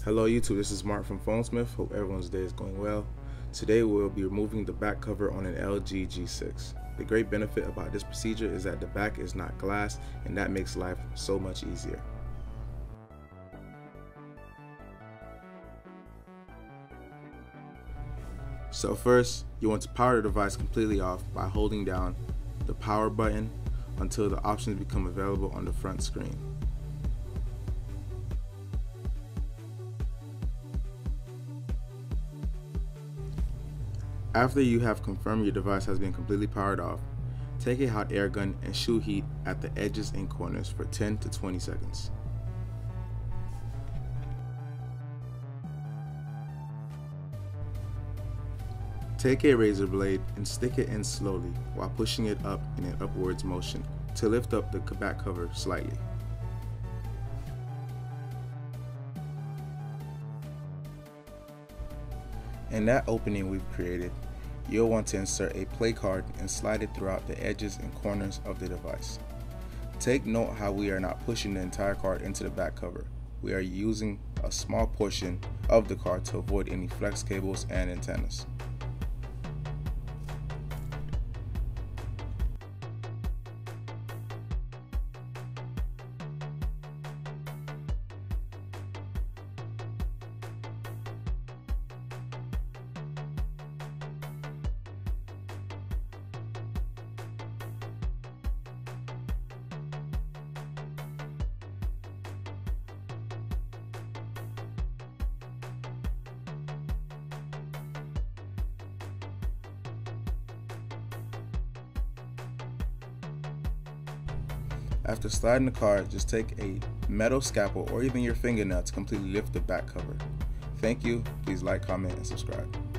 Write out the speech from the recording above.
Hello YouTube, this is Mark from PhoneSmith. Hope everyone's day is going well. Today we'll be removing the back cover on an LG G6. The great benefit about this procedure is that the back is not glass, and that makes life so much easier. So first, you want to power the device completely off by holding down the power button until the options become available on the front screen. After you have confirmed your device has been completely powered off, take a hot air gun and shoot heat at the edges and corners for 10 to 20 seconds. Take a razor blade and stick it in slowly while pushing it up in an upwards motion to lift up the back cover slightly. In that opening we've created, you'll want to insert a play card and slide it throughout the edges and corners of the device. Take note how we are not pushing the entire card into the back cover. We are using a small portion of the card to avoid any flex cables and antennas. After sliding the card, just take a metal scalpel or even your fingernail to completely lift the back cover. Thank you. Please like, comment, and subscribe.